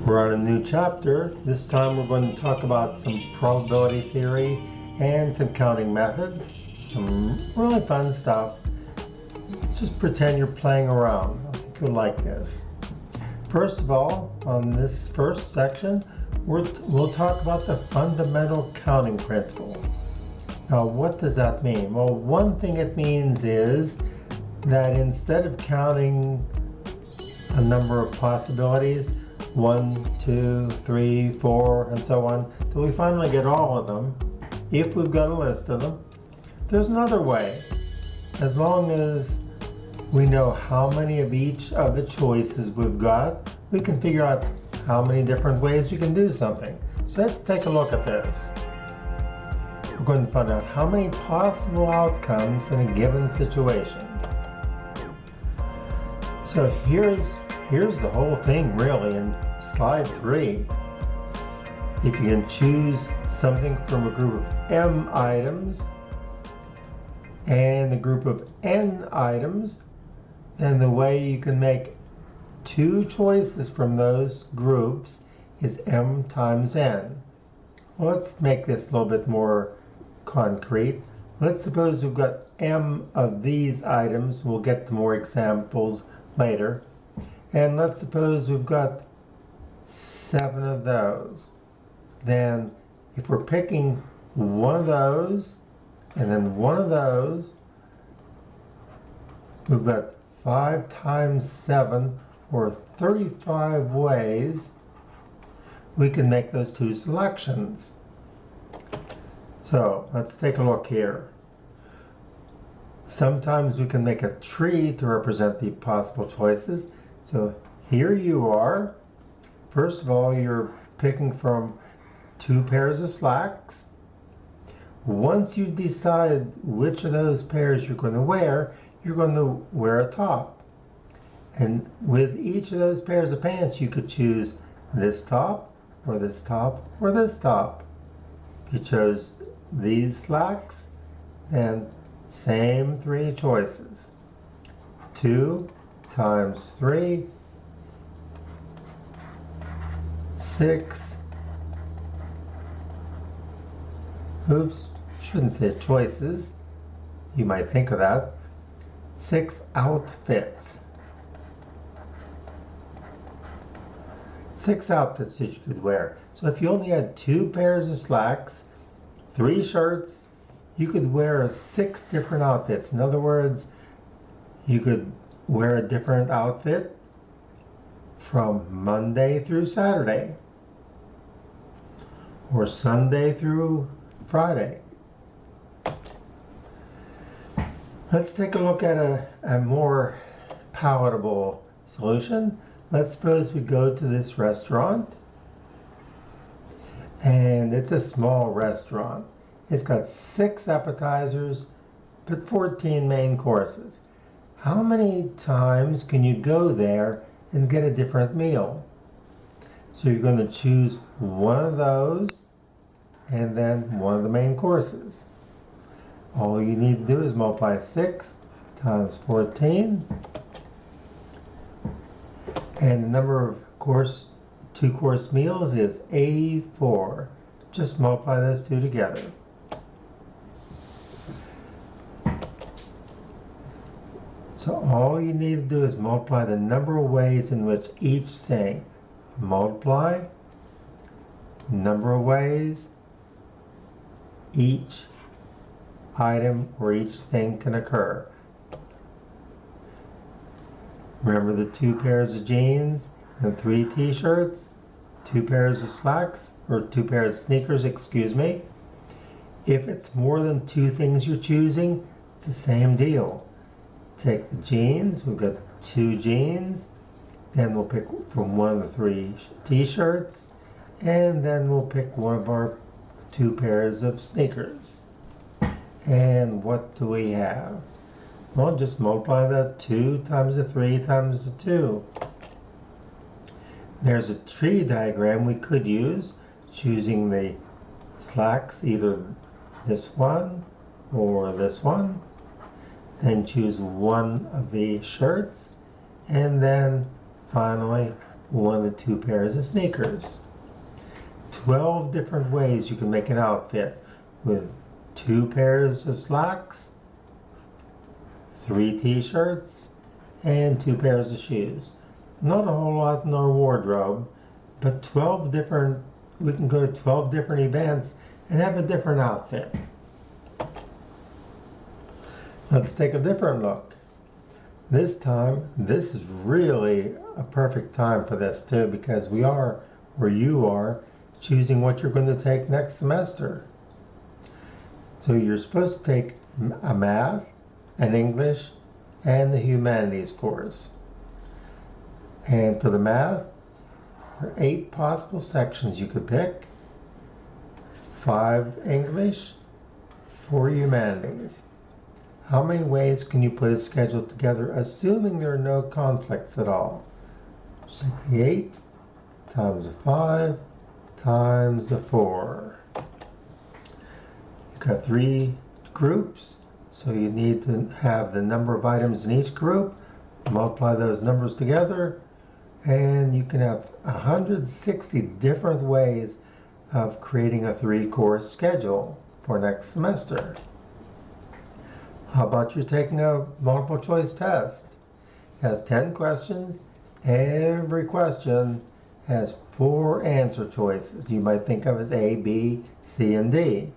We're on a new chapter. This time we're going to talk about some probability theory and some counting methods. Some really fun stuff. Just pretend you're playing around. I think you'll like this. First of all, on this first section, we'll talk about the fundamental counting principle. Now, what does that mean? Well, one thing it means is that instead of counting a number of possibilities, 1, 2, 3, 4, and so on, till we finally get all of them, if we've got a list of them, there's another way. As long as we know how many of each of the choices we've got, we can figure out how many different ways we can do something. So let's take a look at this. We're going to find out how many possible outcomes in a given situation. So here's the whole thing really in slide 3. If you can choose something from a group of m items and a group of n items, then the way you can make two choices from those groups is m times n. Well, let's make this a little bit more concrete. Let's suppose we've got m of these items. We'll get to more examples later. And let's suppose we've got 7 of those. Then if we're picking one of those and then one of those, we've got 5 times 7, or 35 ways we can make those two selections. So let's take a look here. Sometimes we can make a tree to represent the possible choices. So here you are. First of all, you're picking from 2 pairs of slacks. Once you've decided which of those pairs you're going to wear a top. And with each of those pairs of pants, you could choose this top, or this top, or this top. If you chose these slacks, then same 3 choices. 2 times 3, 6, oops, shouldn't say choices, you might think of that, 6 outfits. 6 outfits that you could wear. So if you only had 2 pairs of slacks, 3 shirts, you could wear 6 different outfits. In other words, you could wear a different outfit from Monday through Saturday, or Sunday through Friday. Let's take a look at a more palatable solution. Let's suppose we go to this restaurant, and it's a small restaurant. It's got 6 appetizers, but 14 main courses. How many times can you go there and get a different meal? So you're going to choose one of those and then one of the main courses. All you need to do is multiply 6 times 14, and the number of 2-course meals is 84. Just multiply those two together. So all you need to do is multiply the number of ways in which each thing, multiply number of ways each item or each thing can occur. Remember the 2 pairs of jeans and 3 t-shirts, 2 pairs of slacks, or 2 pairs of sneakers, excuse me. If it's more than 2 things you're choosing, it's the same deal. Take the jeans, we've got 2 jeans, then we'll pick from one of the 3 t-shirts, and then we'll pick one of our 2 pairs of sneakers. And what do we have? Well, just multiply that 2 times the 3 times the 2. There's a tree diagram we could use, choosing the slacks, either this one or this one. Then choose one of the shirts, and then finally one of the two pairs of sneakers. 12 different ways you can make an outfit with 2 pairs of slacks, 3 t-shirts, and 2 pairs of shoes. Not a whole lot in our wardrobe, but 12 different, we can go to 12 different events and have a different outfit. Let's take a different look. This time, this is really a perfect time for this too, because we are, or you are, choosing what you're going to take next semester. So you're supposed to take a math, an English, and the humanities course. And for the math, there are 8 possible sections you could pick. 5 English, 4 humanities. How many ways can you put a schedule together, assuming there are no conflicts at all? Just take the 8 times the 5 times the 4. You've got 3 groups, so you need to have the number of items in each group, multiply those numbers together, and you can have 160 different ways of creating a 3-course schedule for next semester. How about you taking a multiple choice test? It has 10 questions. Every question has 4 answer choices. You might think of as A, B, C, and D.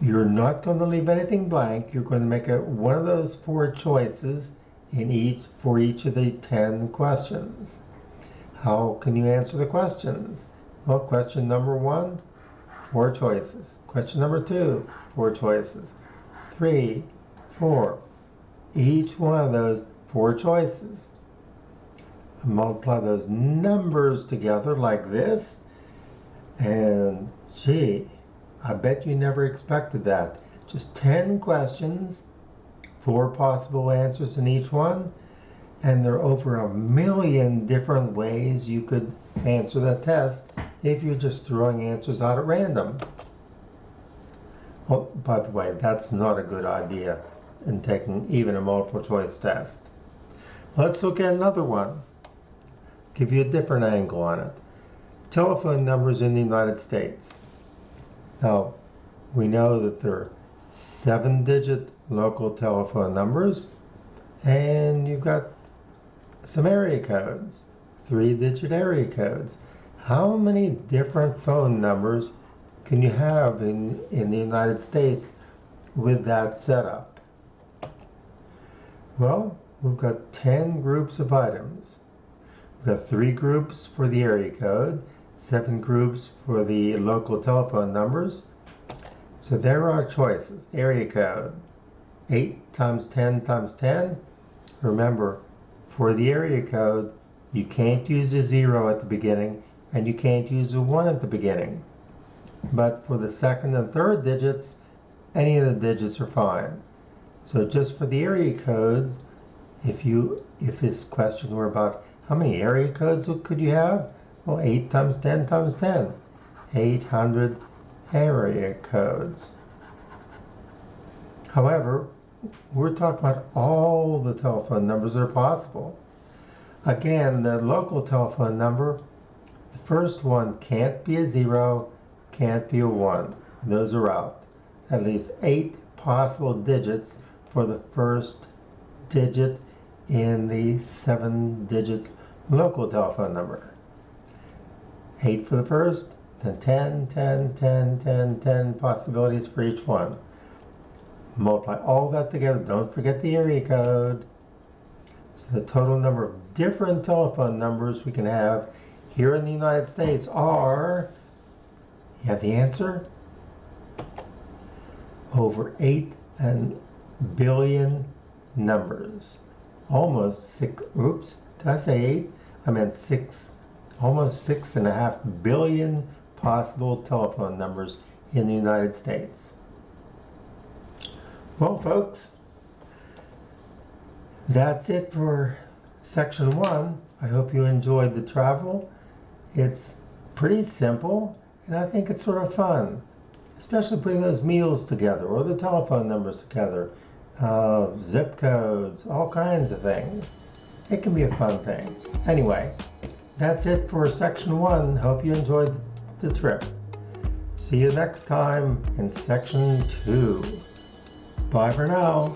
You're not going to leave anything blank. You're going to make one of those 4 choices for each of the 10 questions. How can you answer the questions? Well, question number 1, 4 choices. Question number 2, 4 choices. 3, 4. Each one of those 4 choices. Multiply those numbers together like this, and gee, I bet you never expected that. Just 10 questions, 4 possible answers in each one, and there are over 1 million different ways you could answer that test if you're just throwing answers out at random. Oh, by the way, that's not a good idea in taking even a multiple choice test. Let's look at another one. Give you a different angle on it. Telephone numbers in the United States. Now, we know that there are 7-digit local telephone numbers, and you've got some area codes, 3-digit area codes. How many different phone numbers can you have in the United States with that setup? Well, we've got 10 groups of items. We've got 3 groups for the area code, 7 groups for the local telephone numbers. So there are choices. Area code, 8 times 10 times 10. Remember, for the area code, you can't use a 0 at the beginning, and you can't use a 1 at the beginning. But for the second and third digits, any of the digits are fine. So just for the area codes, if this question were about how many area codes could you have? Well, 8 times 10 times 10. 800 area codes. However, we're talking about all the telephone numbers that are possible. Again, the local telephone number, the first one can't be a 0, can't be a 1. Those are out. At least 8 possible digits for the first digit in the 7-digit local telephone number. 8 for the first, then 10, 10, 10, 10, 10 possibilities for each one. Multiply all that together. Don't forget the area code. So the total number of different telephone numbers we can have here in the United States are, you have the answer? Over 8 billion numbers. Almost 6, oops, did I say 8? I meant 6, almost 6.5 billion possible telephone numbers in the United States. Well, folks, that's it for section 1. I hope you enjoyed the travel. It's pretty simple, and I think it's sort of fun, especially putting those meals together or the telephone numbers together, zip codes, all kinds of things. It can be a fun thing. Anyway, that's it for section 1. Hope you enjoyed the trip. See you next time in section 2. Bye for now.